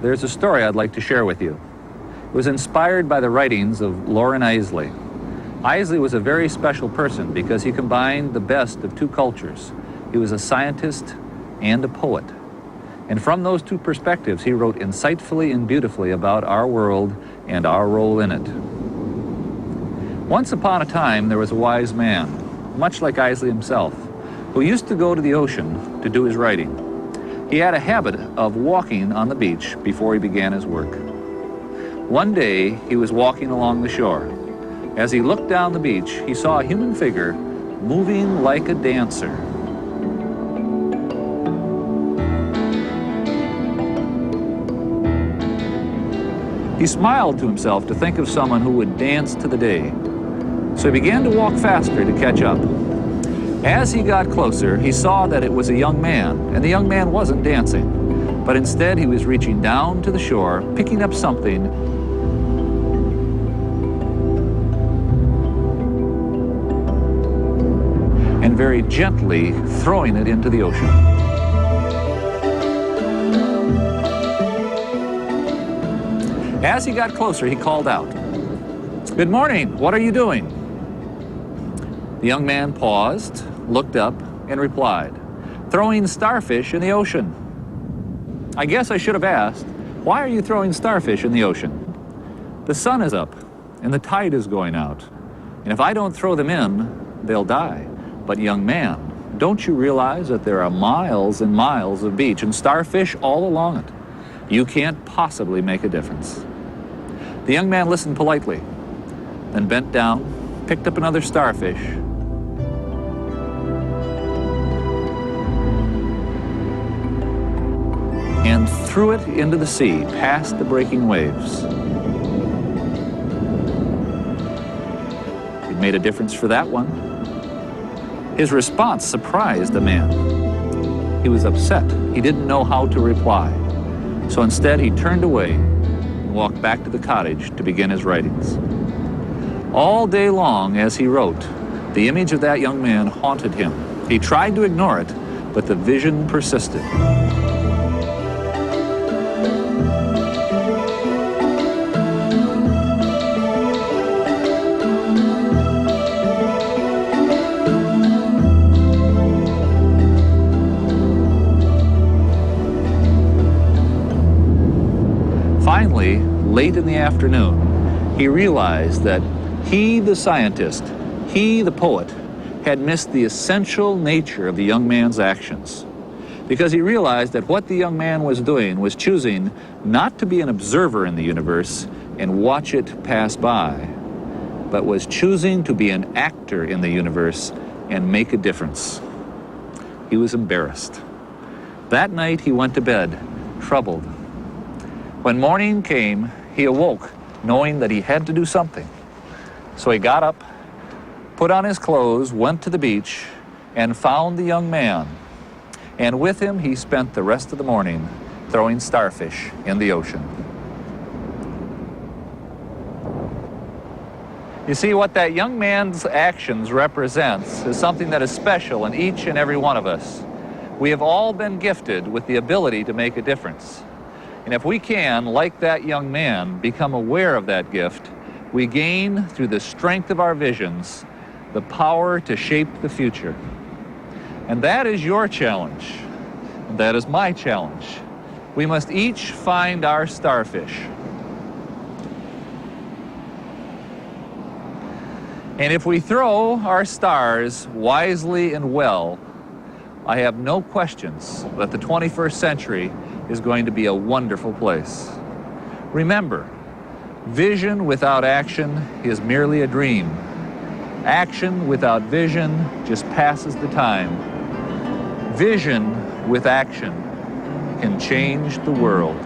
there's a story I'd like to share with you. It was inspired by the writings of Loren Eiseley. Eiseley was a very special person because he combined the best of two cultures. He was a scientist and a poet. And from those two perspectives, he wrote insightfully and beautifully about our world and our role in it. Once upon a time, there was a wise man, much like Eiseley himself, who used to go to the ocean to do his writing. He had a habit of walking on the beach before he began his work. One day, he was walking along the shore. As he looked down the beach, he saw a human figure moving like a dancer. He smiled to himself to think of someone who would dance to the day. So he began to walk faster to catch up. As he got closer, he saw that it was a young man, and the young man wasn't dancing, but instead he was reaching down to the shore, picking up something, and very gently throwing it into the ocean. As he got closer, he called out, "Good morning, what are you doing?" The young man paused, looked up, and replied, "Throwing starfish in the ocean." "I guess I should have asked, why are you throwing starfish in the ocean?" "The sun is up, and the tide is going out, and if I don't throw them in, they'll die." "But young man, don't you realize that there are miles and miles of beach and starfish all along it? You can't possibly make a difference." The young man listened politely, then bent down, picked up another starfish, and threw it into the sea past the breaking waves. It made a difference for that one. His response surprised the man. He was upset. He didn't know how to reply. So instead, he turned away and walked back to the cottage to begin his writings. All day long, as he wrote, the image of that young man haunted him. He tried to ignore it, but the vision persisted. Finally, late in the afternoon, he realized that he, the scientist, he, the poet, had missed the essential nature of the young man's actions. Because he realized that what the young man was doing was choosing not to be an observer in the universe and watch it pass by, but was choosing to be an actor in the universe and make a difference. He was embarrassed. That night he went to bed, troubled. When morning came, he awoke knowing that he had to do something. So he got up, put on his clothes, went to the beach, and found the young man. And with him, he spent the rest of the morning throwing starfish in the ocean. You see, what that young man's actions represents is something that is special in each and every one of us. We have all been gifted with the ability to make a difference. And if we can, like that young man, become aware of that gift, we gain, through the strength of our visions, the power to shape the future. And that is your challenge. And that is my challenge. We must each find our starfish. And if we throw our stars wisely and well, I have no questions that the 21st century is going to be a wonderful place. Remember, vision without action is merely a dream. Action without vision just passes the time. Vision with action can change the world.